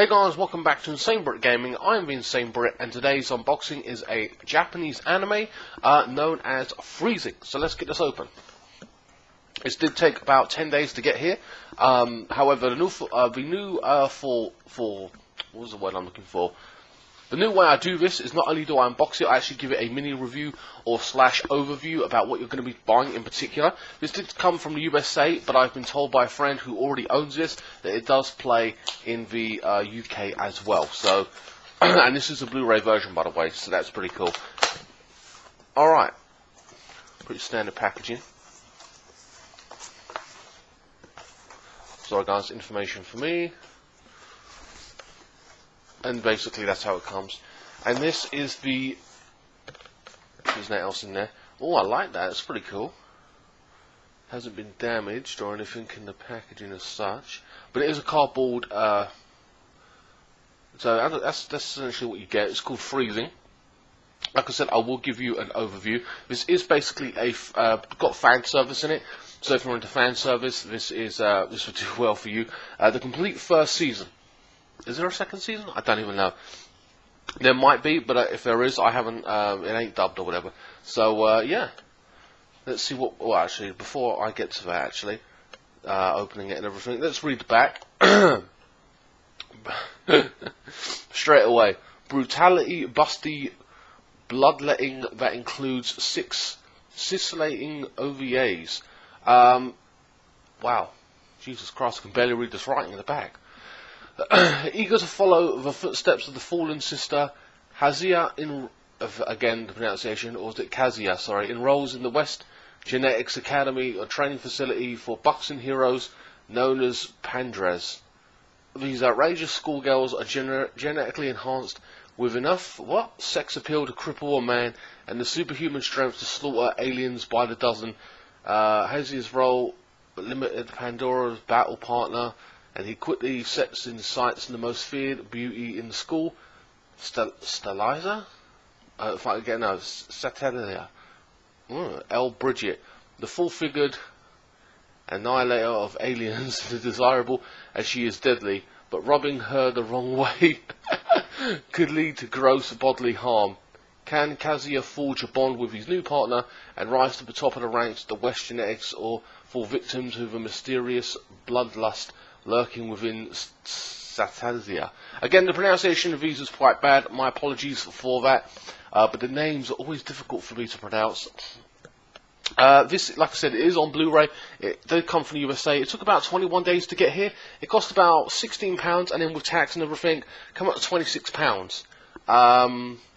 Hey guys, welcome back to INSANEBRIT Gaming. I am the INSANEBRIT, and today's unboxing is a Japanese anime known as Freezing. So let's get this open. It did take about 10 days to get here. However, the new way I do this is not only do I unbox it, I actually give it a mini review or slash overview about what you're going to be buying in particular. This did come from the USA, but I've been told by a friend who already owns this that it does play in the UK as well. So, and this is a Blu-ray version, by the way, so that's pretty cool. Alright, pretty standard packaging. Sorry guys, information for me. And basically that's how it comes. And this is the... There's nothing else in there. Oh, I like that. It's pretty cool. Hasn't been damaged or anything in the packaging as such. But it is a cardboard... So that's essentially what you get. It's called Freezing. Like I said, I will give you an overview. This is basically a... got fan service in it. So if you're into fan service, this will do well for you. The complete first season. Is there a second season? I don't even know. There might be, but if there is, I haven't. It ain't dubbed or whatever. So yeah, let's see what. Well, actually, before I get to that, actually, opening it and everything, let's read the back. Straight away, brutality, busty, bloodletting that includes 6 scintillating OVAs. Wow, Jesus Christ, I can barely read this writing in the back. Eager to follow the footsteps of the fallen sister, Kazuya, again the pronunciation, or was it Kazuya, sorry, enrolls in the West Genetics Academy, a training facility for boxing heroes known as Pandres. These outrageous schoolgirls are genetically enhanced with enough, sex appeal to cripple a man and the superhuman strength to slaughter aliens by the dozen. Kazuya's role limited Pandora's battle partner, and he quickly sets in sights the most feared beauty in the school, Satelliza? Satellia. L. Bridget, the full-figured annihilator of aliens, desirable as she is deadly, but rubbing her the wrong way could lead to gross bodily harm. Can Kazuya forge a bond with his new partner and rise to the top of the ranks of the West Genetics, or fall victims of a mysterious bloodlust lurking within Satellia? Again, the pronunciation of these is quite bad. My apologies for that. But the names are always difficult for me to pronounce. This, like I said, it is on Blu-ray. It did come from the USA. It took about 21 days to get here. It cost about £16, and then with tax and everything, come up to £26.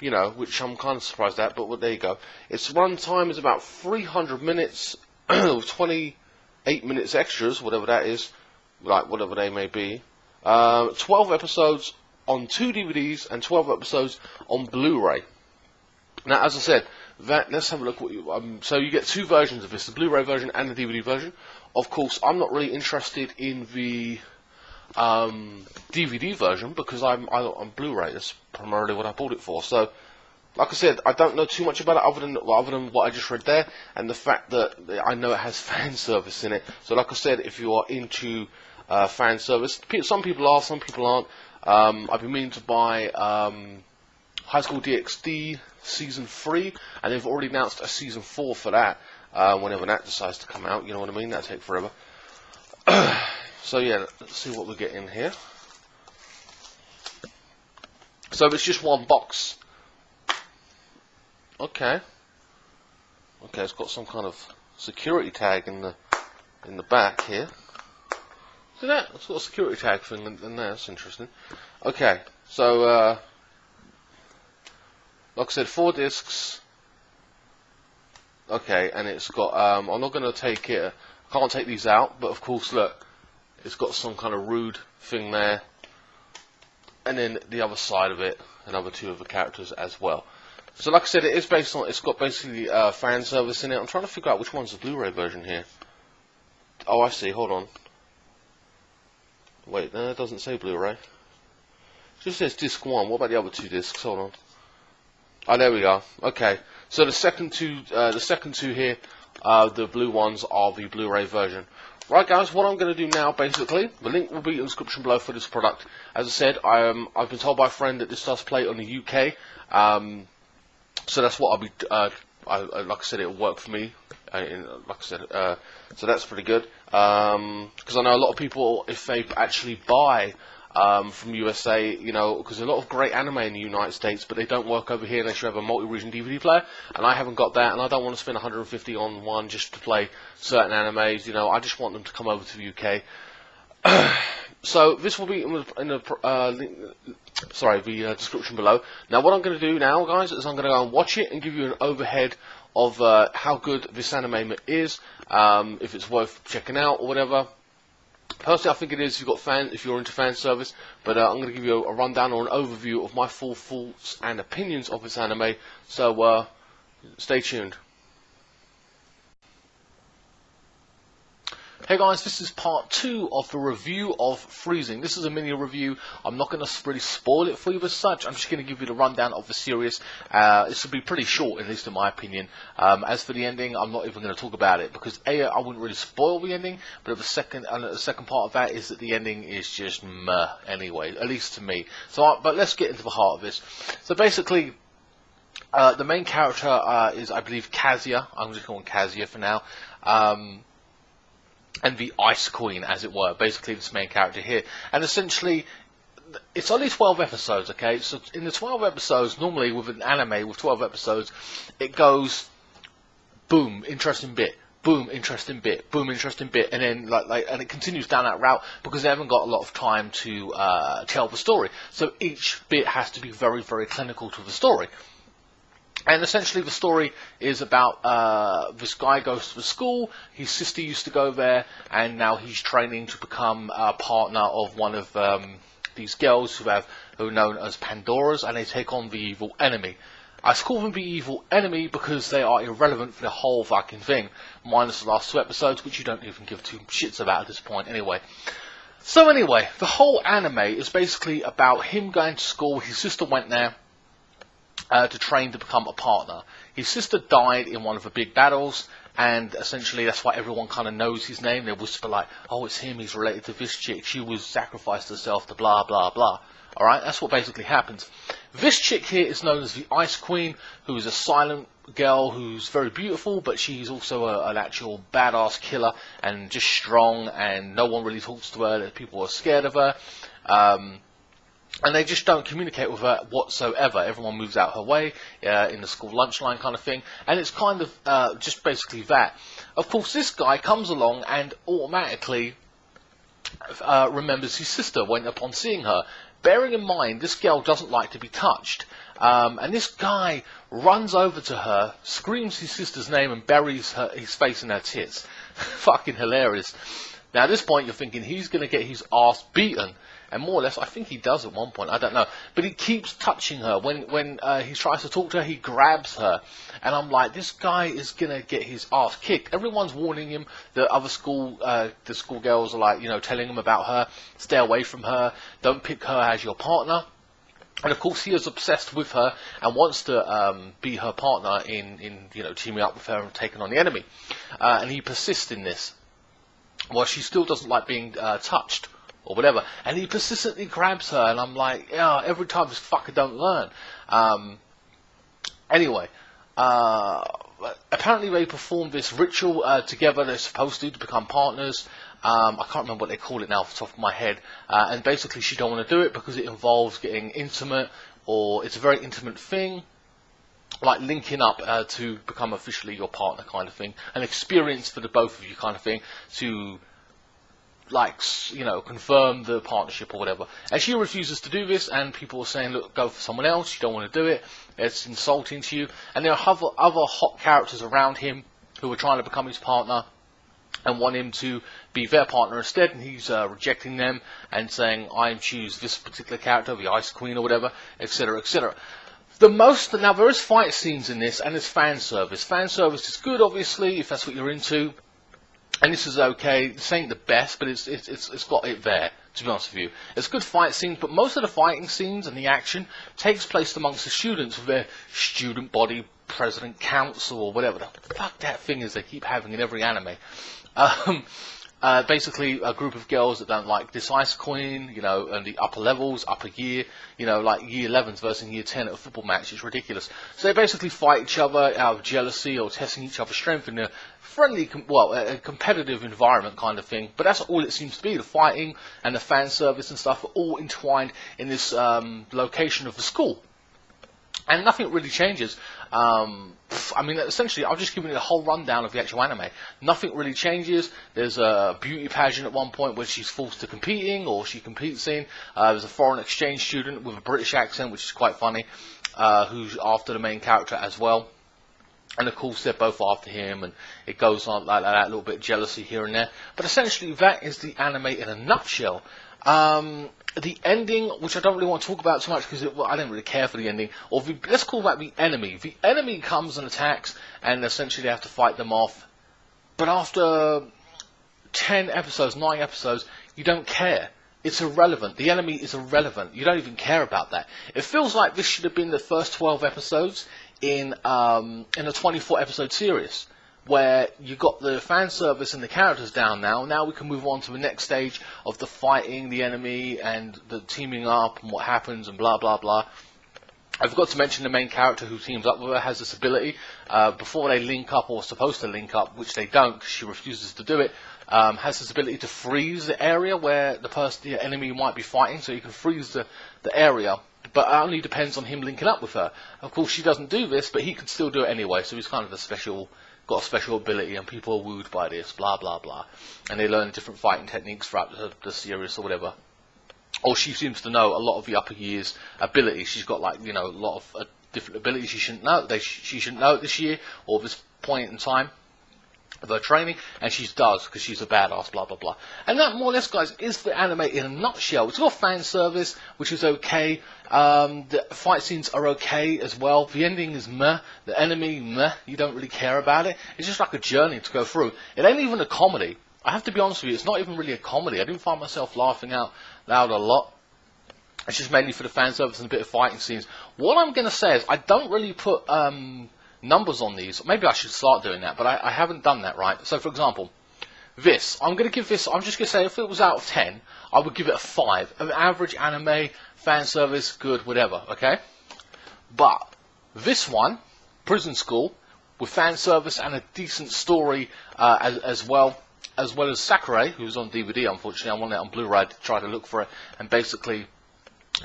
You know, which I'm kind of surprised at, but well, there you go. Its run time is about 300 minutes, 28 minutes extras, whatever that is, like whatever they may be. 12 episodes on 2 DVDs and 12 episodes on Blu-ray. Now, as I said, let's have a look. So you get 2 versions of this: the Blu-ray version and the DVD version. Of course, I'm not really interested in the DVD version because I'm on Blu-ray. That's primarily what I bought it for. So, like I said, I don't know too much about it other than what I just read there, and the fact that I know it has fan service in it. So, like I said, if you are into fan service, some people are, some people aren't. I've been meaning to buy High School DxD Season 3, and they've already announced a Season 4 for that. Whenever that decides to come out, you know what I mean? That'll take forever. So yeah, let's see what we get in here. So it's just one box. Okay. Okay, it's got some kind of security tag in the back here. See that? It's got a security tag thing in there. That's interesting. Okay, so like I said, 4 discs. Okay, and it's got. I'm not going to take it. I can't take these out, but of course, look, it's got some kind of rude thing there, and then the other side of it, another 2 of the characters as well. So, like I said, it is based on. It's got basically fan service in it. I'm trying to figure out which one's the Blu-ray version here. Oh, I see. Hold on. Wait, no, it doesn't say Blu-ray. It just says disc 1. What about the other 2 discs? Hold on. Oh, there we are. Okay. So the second two here, the blue ones are the Blu-ray version. Right, guys, what I'm going to do now, basically, the link will be in the description below for this product. As I said, I've been told by a friend that this does play on the UK, so that's what I'll be, like I said, it'll work for me, so that's pretty good, because I know a lot of people, if they actually buy from USA, you know, because a lot of great anime in the United States, but they don't work over here unless you have a multi-region DVD player, and I haven't got that, and I don't want to spend 150 on one just to play certain animes, you know. I just want them to come over to the UK. So this will be in the description below. Now what I'm going to do now, guys, is I'm going to go and watch it and give you an overhead of how good this anime is, if it's worth checking out or whatever. Personally, I think it is if you're into fan service, but I'm going to give you a rundown or an overview of my full thoughts and opinions of this anime, so stay tuned. Hey guys, this is part 2 of the review of Freezing. This is a mini review. I'm not going to really spoil it for you as such. I'm just going to give you the rundown of the series. This will be pretty short, at least in my opinion. As for the ending, I'm not even going to talk about it, because A, I wouldn't really spoil the ending, but the second part of that is that the ending is just meh anyway, at least to me. So, but let's get into the heart of this. So basically, the main character is, I believe, Kazuya. I'm just calling Kazuya for now. And the Ice Queen, as it were, basically this main character here. And essentially, it's only 12 episodes, okay? So in the 12 episodes, normally with an anime with 12 episodes, it goes, boom, interesting bit, boom, interesting bit, boom, interesting bit, and then and it continues down that route because they haven't got a lot of time to tell the story. So each bit has to be very, very clinical to the story. And essentially the story is about this guy goes to the school, his sister used to go there, and now he's training to become a partner of one of these girls who are known as Pandoras, and they take on the evil enemy. I call them the evil enemy because they are irrelevant for the whole fucking thing, minus the last 2 episodes, which you don't even give 2 shits about at this point anyway. So anyway, the whole anime is basically about him going to school. His sister went there to train to become a partner. His sister died in one of the big battles, and essentially that's why everyone kind of knows his name. They whisper like, oh, it's him, he's related to this chick, she was sacrificed herself to blah blah blah. Alright, that's what basically happens. This chick here is known as the Ice Queen, who is a silent girl who's very beautiful, but she's also an actual badass killer and just strong, and no one really talks to her, people are scared of her. And they just don't communicate with her whatsoever. Everyone moves out her way in the school lunch line kind of thing. And it's kind of just basically that. Of course, this guy comes along and automatically remembers his sister upon seeing her. Bearing in mind, this girl doesn't like to be touched. And this guy runs over to her, screams his sister's name, and buries his face in her tits. Fucking hilarious. Now, at this point, you're thinking he's going to get his ass beaten. And more or less, I think he does at one point, I don't know. But he keeps touching her. When he tries to talk to her, he grabs her. And I'm like, this guy is going to get his ass kicked. Everyone's warning him. The other the schoolgirls are like, you know, telling him about her. Stay away from her. Don't pick her as your partner. And of course, he is obsessed with her and wants to be her partner in you know, teaming up with her and taking on the enemy. And he persists in this. Well, she still doesn't like being touched or whatever, and he persistently grabs her, and I'm like, yeah, every time this fucker don't learn. Anyway, apparently they perform this ritual together. They're supposed to become partners. I can't remember what they call it now off the top of my head. And basically she don't want to do it because it involves getting intimate, or it's a very intimate thing, like linking up to become officially your partner kind of thing, an experience for the both of you kind of thing, to, like, you know, confirm the partnership or whatever. And she refuses to do this, and people are saying, look, go for someone else, you don't want to do it, it's insulting to you. And there are other hot characters around him who are trying to become his partner and want him to be their partner instead, and he's rejecting them and saying, I choose this particular character, the Ice Queen or whatever, etc, etc. Now there is fight scenes in this, and there's fan service. Fan service is good, obviously, if that's what you're into. And this is okay. This ain't the best, but it's got it there, to be honest with you. It's good fight scenes, but most of the fighting scenes and the action takes place amongst the students with their student body president council or whatever the fuck that thing is they keep having in every anime. Basically a group of girls that don't like this ice queen, you know, and the upper levels, upper year, you know, like year 11s versus year 10 at a football match. It's ridiculous. So they basically fight each other out of jealousy or testing each other's strength in a friendly, a competitive environment kind of thing. But that's all it seems to be. The fighting and the fan service and stuff are all entwined in this location of the school. And nothing really changes. I mean, essentially, I've just given you a whole rundown of the actual anime. Nothing really changes. There's a beauty pageant at one point where she's forced to competing, or she competes in. There's a foreign exchange student with a British accent, which is quite funny, who's after the main character as well. And of course, they're both after him, and it goes on like that, a little bit of jealousy here and there. But essentially, that is the anime in a nutshell. The ending, which I don't really want to talk about too much because I didn't really care for the ending, or let's call that the enemy. The enemy comes and attacks, and essentially they have to fight them off. But after 10 episodes, 9 episodes, you don't care. It's irrelevant. The enemy is irrelevant. You don't even care about that. It feels like this should have been the first 12 episodes in a 24 episode series, where you got the fan service and the characters down now. Now we can move on to the next stage of the fighting the enemy and the teaming up and what happens and blah blah blah. I forgot to mention the main character who teams up with her has this ability. Before they link up, or supposed to link up, which they don't because she refuses to do it, has this ability to freeze the area where the enemy might be fighting, so you can freeze the area. But it only depends on him linking up with her. Of course, she doesn't do this, but he can still do it anyway, so he's kind of got a special ability, and people are wooed by this, blah blah blah, and they learn different fighting techniques throughout the series or whatever. Or she seems to know a lot of the upper years abilities. She's got, like, you know, a lot of different abilities she shouldn't know. She shouldn't know this year or this point in time of her training, and she does because she's a badass, blah blah blah. And that, more or less, guys, is the anime in a nutshell. It's got fan service, which is okay. The fight scenes are okay as well. The ending is meh. The enemy, meh. You don't really care about it. It's just like a journey to go through. It ain't even a comedy. I have to be honest with you, it's not even really a comedy. I didn't find myself laughing out loud a lot. It's just mainly for the fan service and a bit of fighting scenes. What I'm going to say is I don't really put numbers on these. Maybe I should start doing that, but I haven't done that, right? So, for example, this. I'm going to give this, I'm just going to say, if it was out of 10, I would give it a 5. An average anime, fan service, good, whatever, okay? But this one, Prison School, with fan service and a decent story as well as Sakurai, who's on DVD, unfortunately. I'm on it on Blu-ray to try to look for it, and basically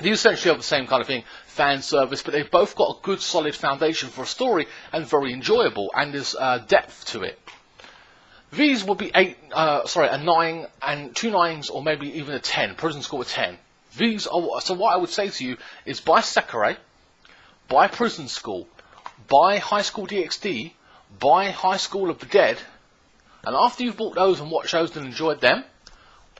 these essentially are the same kind of thing, fan service, but they've both got a good solid foundation for a story and very enjoyable, and there's depth to it. These would be a 9 and 2 9s, or maybe even a 10. Prison School a 10. These are, so what I would say to you is buy Sakurai, buy Prison School, buy High School DxD, buy High School of the Dead, and after you've bought those and watched those and enjoyed them,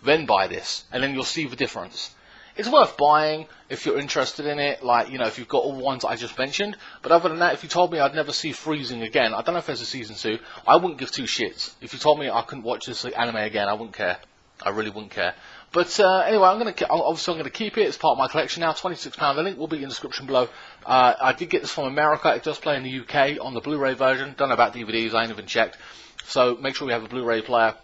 then buy this, and then you'll see the difference. It's worth buying if you're interested in it, like, you know, if you've got all the ones that I just mentioned. But other than that, if you told me I'd never see Freezing again, I don't know if there's a season 2, I wouldn't give 2 shits. If you told me I couldn't watch this anime again, I wouldn't care. I really wouldn't care. But anyway, obviously I'm going to keep it. It's part of my collection now. £26. The link will be in the description below. I did get this from America. It does play in the UK on the Blu-ray version. Don't know about DVDs. I ain't even checked. So make sure you have a Blu-ray player.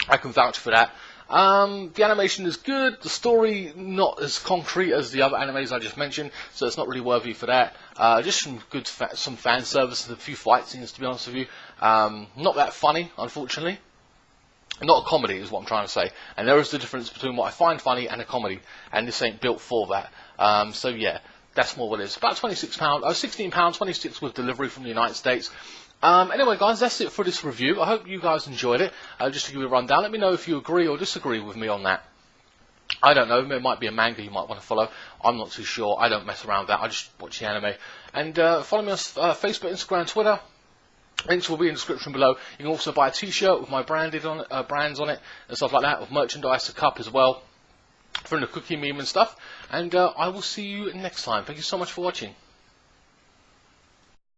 I can vouch for that. The animation is good. The story not as concrete as the other animes I just mentioned, so it's not really worthy for that. Just some good some fan service and a few fight scenes, to be honest with you. Not that funny, unfortunately. Not a comedy is what I'm trying to say. And there is the difference between what I find funny and a comedy, and this ain't built for that. So yeah, that's more what it is. About £26, £16, 26 with delivery from the United States. Anyway, guys, that's it for this review. I hope you guys enjoyed it. Just to give you a rundown, let me know if you agree or disagree with me on that. I don't know, there might be a manga you might want to follow. I'm not too sure. I don't mess around with that. I just watch the anime. And follow me on Facebook, Instagram, Twitter. Links will be in the description below. You can also buy a t-shirt with my brands on it and stuff like that, with merchandise, a cup as well, from the cookie meme and stuff. And I will see you next time. Thank you so much for watching.